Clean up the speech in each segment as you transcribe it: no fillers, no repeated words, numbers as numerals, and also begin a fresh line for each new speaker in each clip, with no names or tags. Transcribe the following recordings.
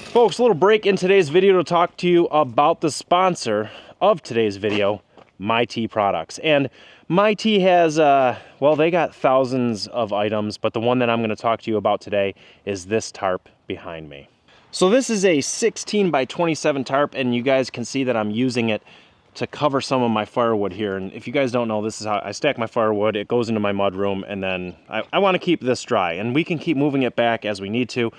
Folks, a little break in today's video to talk to you about the sponsor of today's video, MyT Products. And MyT has, well, they got thousands of items, but the one that I'm going to talk to you about today is this tarp behind me. So this is a 16 by 27 tarp, and you guys can see that I'm using it to cover some of my firewood here. And if you guys don't know, this is how I stack my firewood. It goes into my mud room, and then I want to keep this dry, and we can keep moving it back as we need to.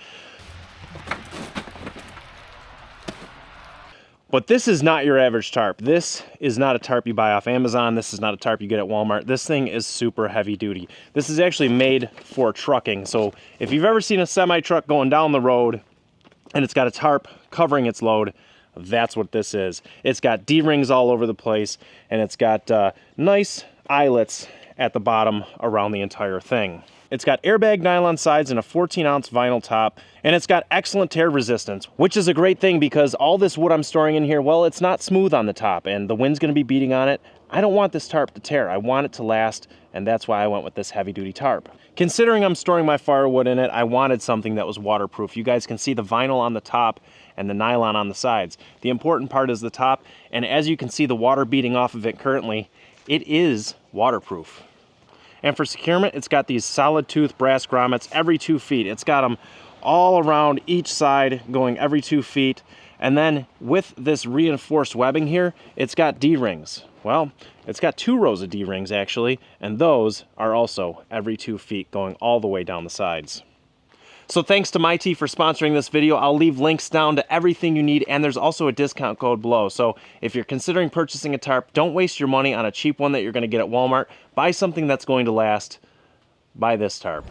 But this is not your average tarp. This is not a tarp you buy off Amazon. This is not a tarp you get at Walmart. This thing is super heavy duty. This is actually made for trucking. So if you've ever seen a semi truck going down the road and it's got a tarp covering its load, that's what this is. It's got D-rings all over the place, and it's got nice eyelets at the bottom around the entire thing. It's got airbag nylon sides and a 14-ounce vinyl top, and it's got excellent tear resistance, which is a great thing because all this wood I'm storing in here, well, it's not smooth on the top, and the wind's going to be beating on it. I don't want this tarp to tear. I want it to last, and that's why I went with this heavy-duty tarp. Considering I'm storing my firewood in it, I wanted something that was waterproof. You guys can see the vinyl on the top and the nylon on the sides. The important part is the top, and as you can see the water beating off of it currently, it is waterproof. And for securement, it's got these solid tooth brass grommets every 2 feet. It's got them all around each side going every 2 feet. And then with this reinforced webbing here, it's got D-rings. Well, it's got 2 rows of D-rings actually, and those are also every 2 feet going all the way down the sides. So thanks to MyT for sponsoring this video. I'll leave links down to everything you need, and there's also a discount code below. So if you're considering purchasing a tarp, don't waste your money on a cheap one that you're going to get at Walmart. Buy something that's going to last. Buy this tarp.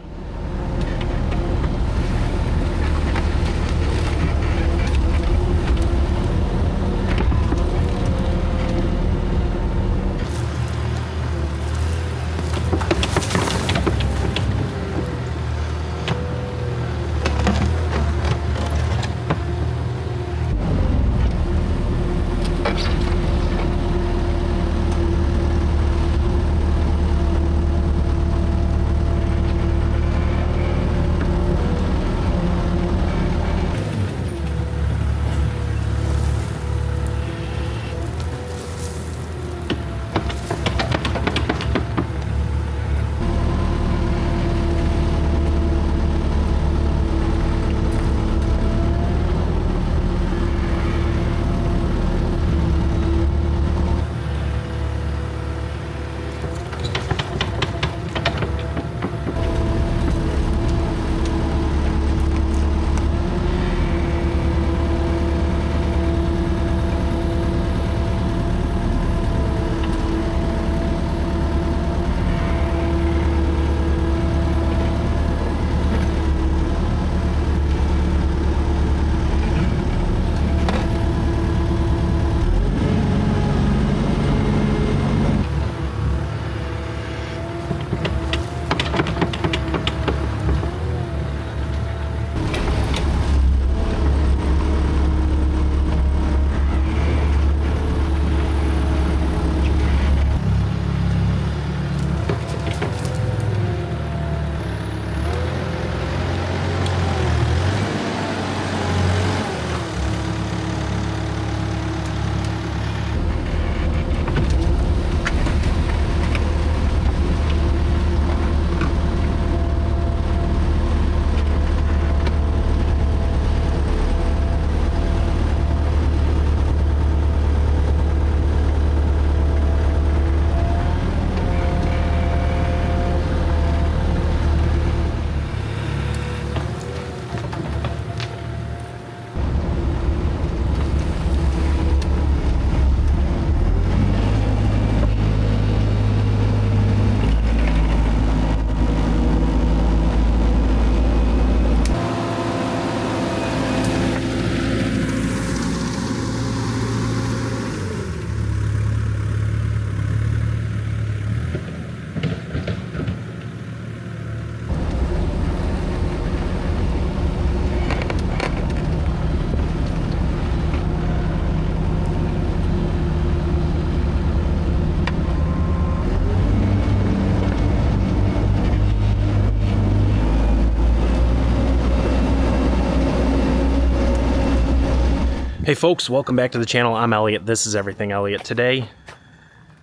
Hey folks, welcome back to the channel. I'm Elliot. This is Everything Elliot. Today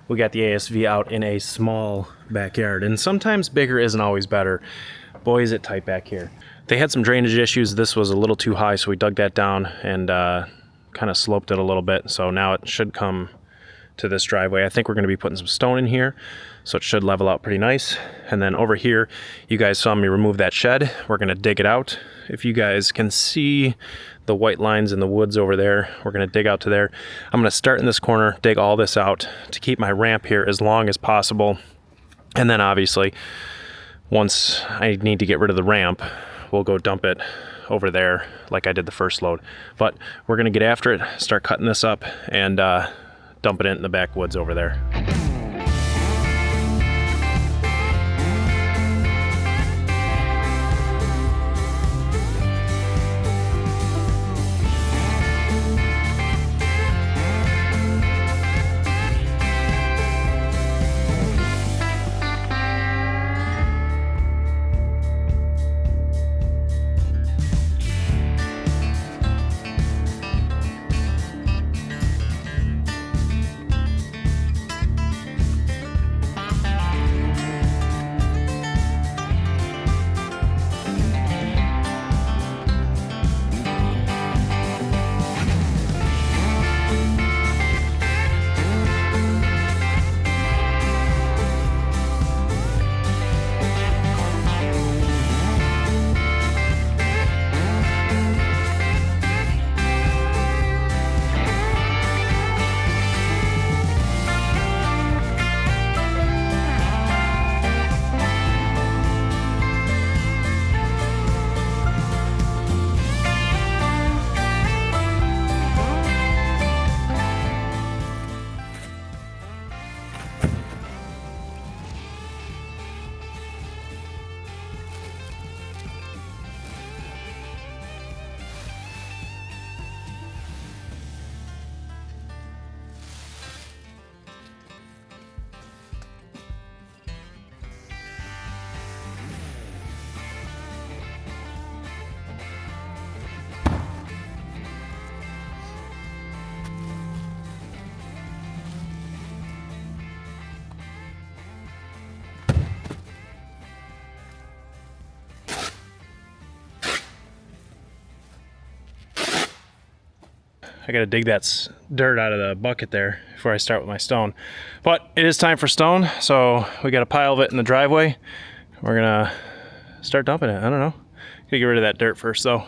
we got the ASV out in a small backyard, and sometimes bigger isn't always better. Boy, is it tight back here. They had some drainage issues. This was a little too high, so we dug that down and kind of sloped it a little bit. So now it should come to this driveway. I think we're going to be putting some stone in here, so it should level out pretty nice. And then over here, you guys saw me remove that shed. We're going to dig it out. If you guys can see the white lines in the woods over there, we're going to dig out to there. I'm going to start in this corner, dig all this out to keep my ramp here as long as possible. And then obviously, once I need to get rid of the ramp, we'll go dump it over there like I did the first load. But we're going to get after it, start cutting this up, and dump it in the backwoods over there. I gotta dig that dirt out of the bucket there before I start with my stone. But it is time for stone, so we got a pile of it in the driveway. We're gonna start dumping it. I don't know. Gotta get rid of that dirt first though.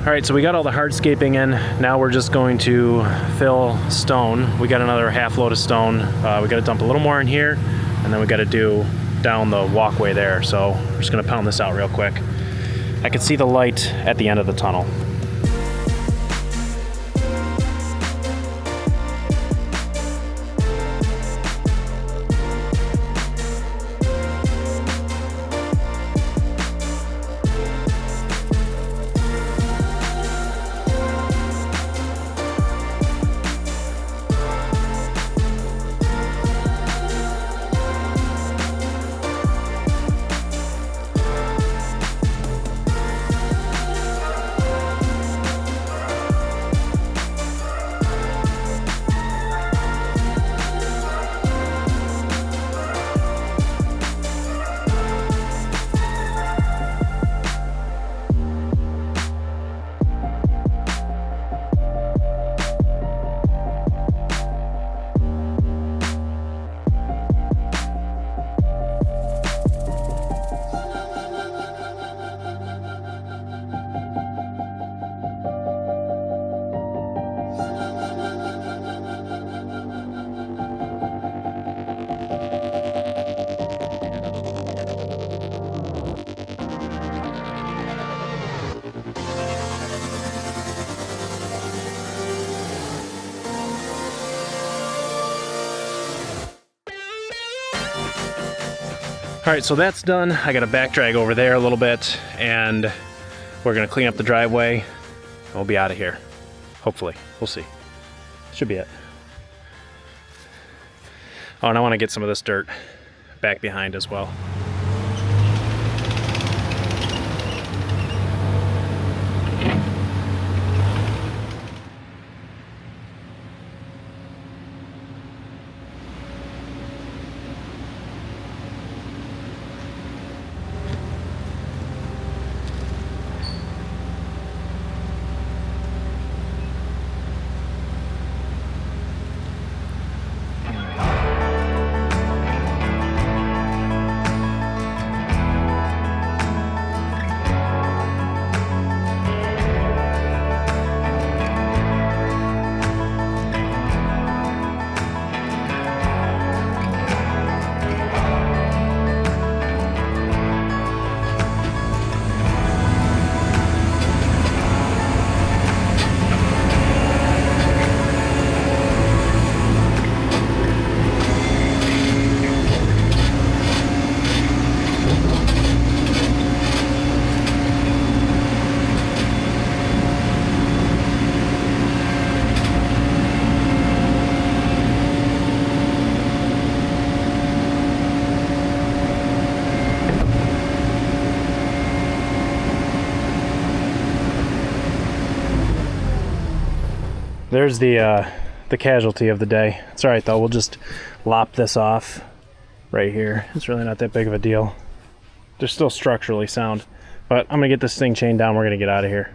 All right, so we got all the hardscaping in. Now we're just going to fill stone. We got another half load of stone. We got to dump a little more in here, and then we got to do down the walkway there. So we're just gonna pound this out real quick. I can see the light at the end of the tunnel. All right, so that's done. I got a back drag over there a little bit, and we're gonna clean up the driveway, and we'll be out of here. Hopefully, we'll see. Should be it. Oh, and I wanna get some of this dirt back behind as well. There's the casualty of the day. It's all right though, we'll just lop this off right here. It's really not that big of a deal. They're still structurally sound, but I'm gonna get this thing chained down. We're gonna get out of here.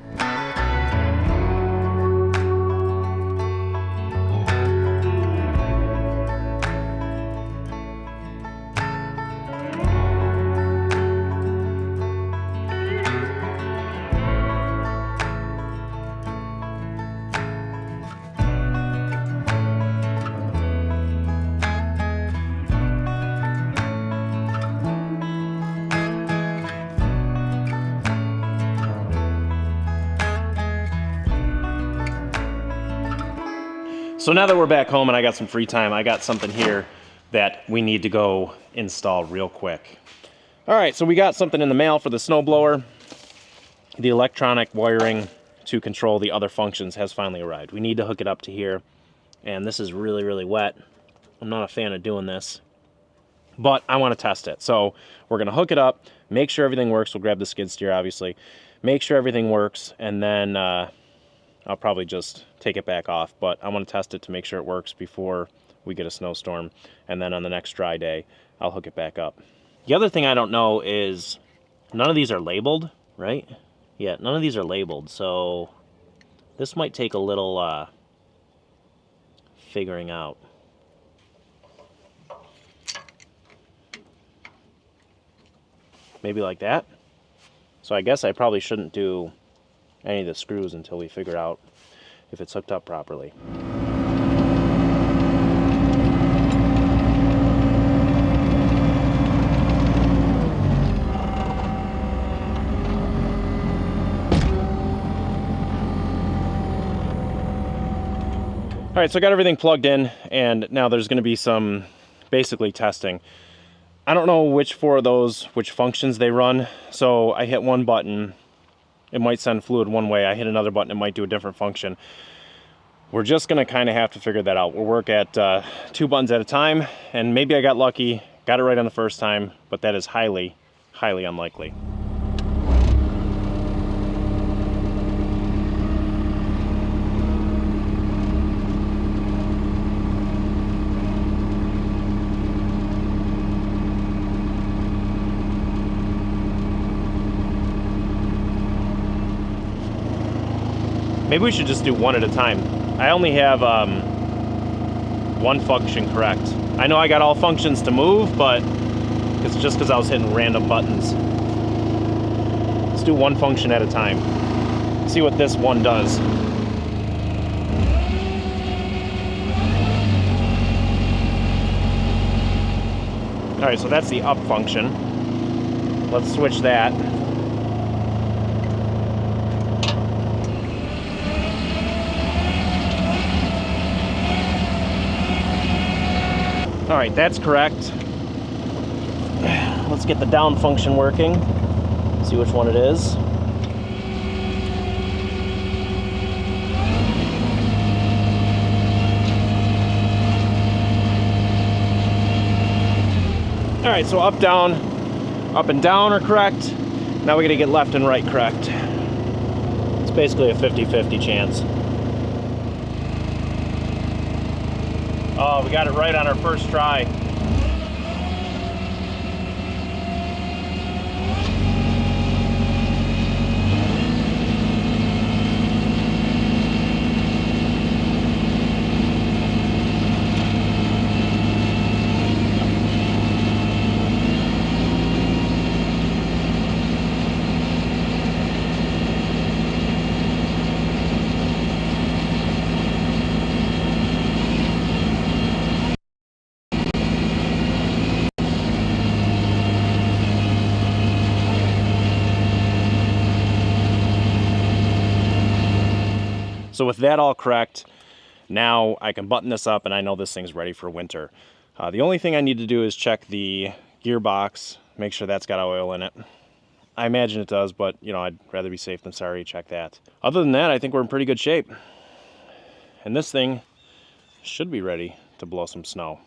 So now that we're back home and I got some free time, I got something here that we need to go install real quick. All right, so we got something in the mail for the snowblower. The electronic wiring to control the other functions has finally arrived. We need to hook it up to here, and this is really, really wet. I'm not a fan of doing this, but I want to test it. So we're gonna hook it up, make sure everything works. We'll grab the skid steer, obviously. Make sure everything works, and then I'll probably just take it back off, but I want to test it to make sure it works before we get a snowstorm, and then on the next dry day I'll hook it back up. The other thing I don't know is none of these are labeled, right? Yeah, none of these are labeled, so this might take a little figuring out. Maybe like that. So I guess I probably shouldn't do any of the screws until we figure out if it's hooked up properly. All right, so I got everything plugged in, and now there's going to be some basically testing. I don't know which which functions they run. So I hit one button, it might send fluid one way. I hit another button, it might do a different function. We're just going to kind of have to figure that out. We'll work at 2 buttons at a time, and maybe I got lucky, got it right on the first time, but that is highly, highly unlikely. Maybe we should just do one at a time. I only have one function correct. I know I got all functions to move, but it's just because I was hitting random buttons. Let's do one function at a time. See what this one does. All right, so that's the up function. Let's switch that. All right, that's correct. Let's get the down function working. See which one it is. All right, so up and down are correct. Now we gotta get left and right correct. It's basically a 50-50 chance. Oh, we got it right on our first try. So with that all correct, now I can button this up and I know this thing's ready for winter. The only thing I need to do is check the gearbox, make sure that's got oil in it. I imagine it does, but you know, I'd rather be safe than sorry. Check that. Other than that, I think we're in pretty good shape. And this thing should be ready to blow some snow.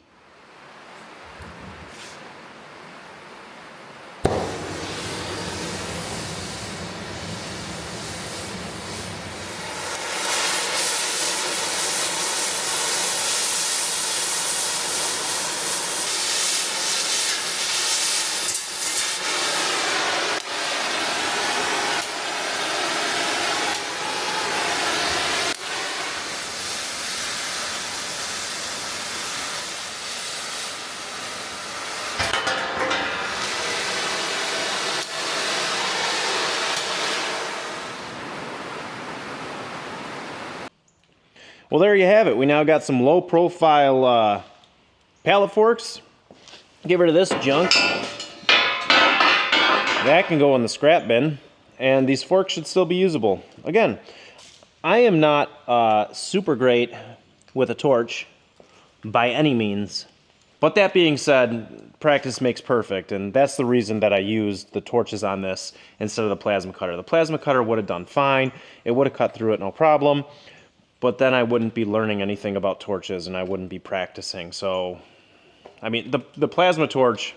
Well, there you have it. We now got some low profile pallet forks. Get rid of this junk. That can go in the scrap bin, and these forks should still be usable. Again, I am not super great with a torch by any means, but that being said, practice makes perfect, and that's the reason that I used the torches on this instead of the plasma cutter. The plasma cutter would have done fine. It would have cut through it no problem. But then I wouldn't be learning anything about torches and I wouldn't be practicing. So, I mean, the plasma torch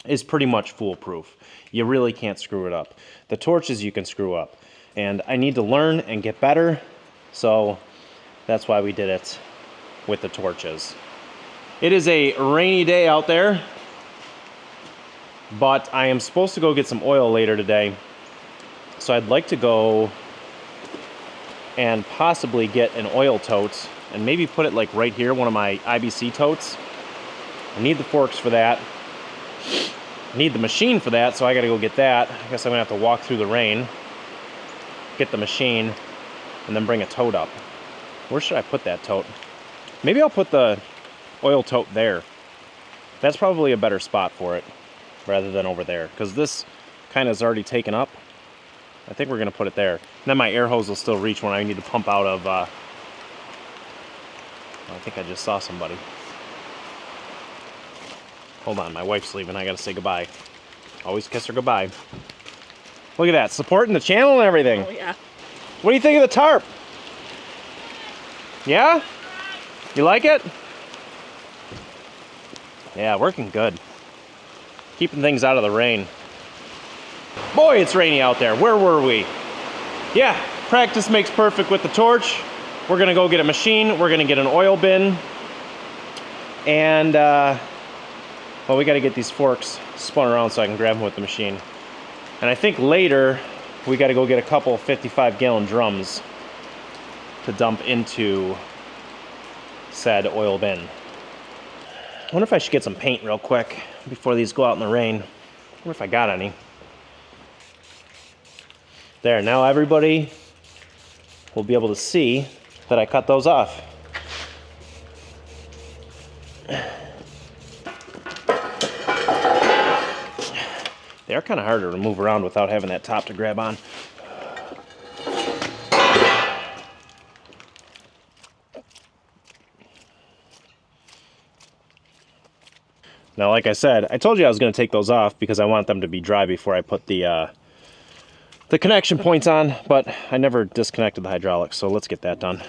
is pretty much foolproof. You really can't screw it up. The torches you can screw up. And I need to learn and get better. So that's why we did it with the torches. It is a rainy day out there, but I am supposed to go get some oil later today. So I'd like to go and possibly get an oil tote and maybe put it like right here, one of my IBC totes. I need the forks for that. I need the machine for that, so I gotta go get that. I guess I'm gonna have to walk through the rain. get the machine, and then bring a tote up. Where should I put that tote? Maybe I'll put the oil tote there. That's probably a better spot for it rather than over there, because this kind of is already taken up. I think we're going to put it there. And then my air hose will still reach when I need to pump out of... I think I just saw somebody. Hold on, my wife's leaving. I got to say goodbye. Always kiss her goodbye. Look at that, supporting the channel and everything.
Oh, yeah.
What do you think of the tarp? Yeah? You like it? Yeah, working good. Keeping things out of the rain. Boy, it's rainy out there. Where were we? Yeah, practice makes perfect with the torch. We're gonna go get a machine. We're gonna get an oil bin. And, well, we gotta get these forks spun around so I can grab them with the machine. And I think later, we gotta go get a couple 55-gallon drums to dump into said oil bin. I wonder if I should get some paint real quick before these go out in the rain. I wonder if I got any. There, now everybody will be able to see that I cut those off. They are kind of harder to move around without having that top to grab on. Now, like I said, I told you I was going to take those off because I want them to be dry before I put the connection points on, but I never disconnected the hydraulics, so let's get that done.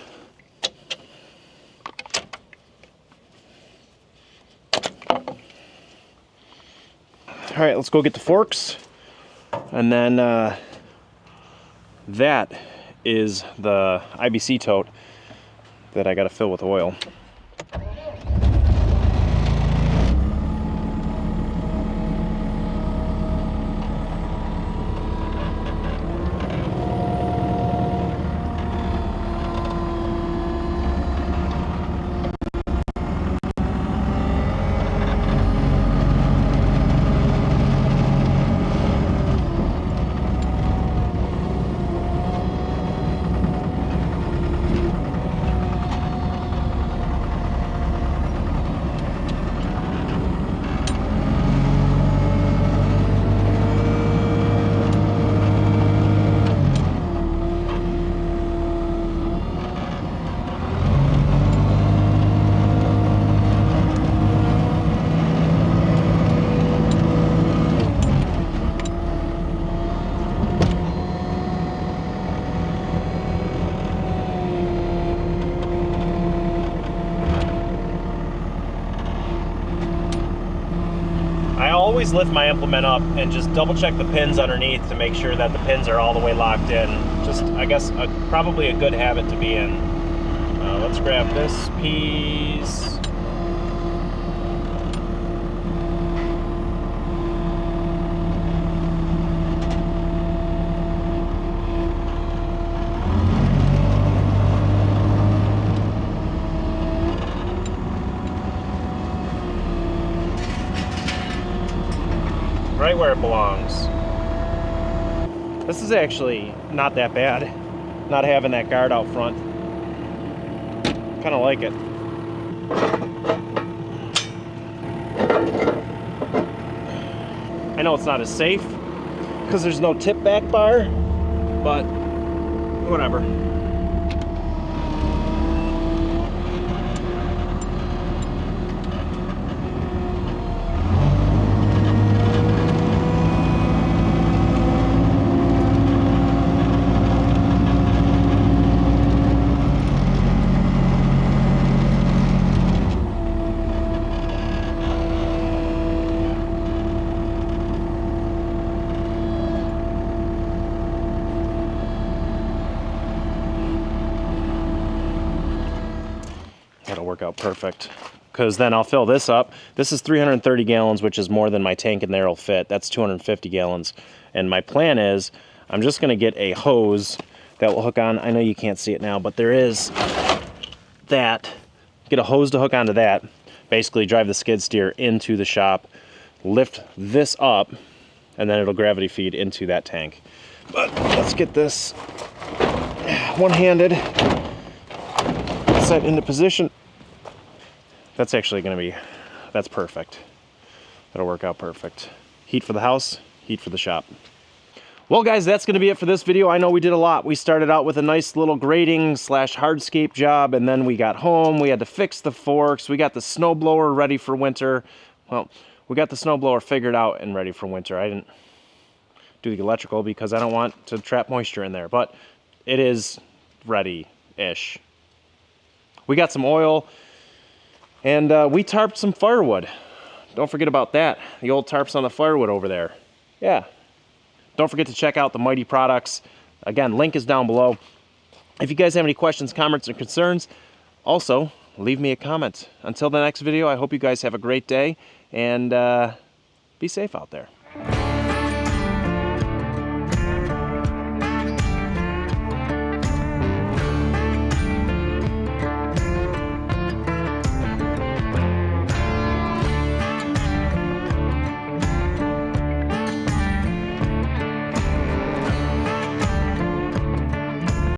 All right, let's go get the forks, and then that is the IBC tote that I got to fill with oil. I always lift my implement up and just double check the pins underneath to make sure that the pins are all the way locked in. Just, I guess, probably a good habit to be in. Let's grab this piece. Right where it belongs. This is actually not that bad, not having that guard out front. Kind of like it. I know it's not as safe because there's no tip back bar, but whatever. That'll work out perfect, because then I'll fill this up. This is 330 gallons, which is more than my tank in there will fit. That's 250 gallons. And my plan is I'm just going to get a hose that will hook on. I know you can't see it now, but there is that. Get a hose to hook onto that. Basically drive the skid steer into the shop, lift this up, and then it'll gravity feed into that tank. But let's get this one-handed. Set into position. That's actually going to be, that's perfect. That'll work out perfect. Heat for the house, heat for the shop. Well guys, that's going to be it for this video. I know we did a lot. We started out with a nice little grading / hardscape job, and then we got home, we had to fix the forks, we got the snowblower ready for winter. Well, we got the snowblower figured out and ready for winter. I didn't do the electrical because I don't want to trap moisture in there, but it is ready-ish. We got some oil, and we tarped some firewood. Don't forget about that. The old tarps on the firewood over there. Yeah. Don't forget to check out the Mighty products. Again, link is down below. If you guys have any questions, comments, or concerns, also leave me a comment. Until the next video, I hope you guys have a great day, and be safe out there.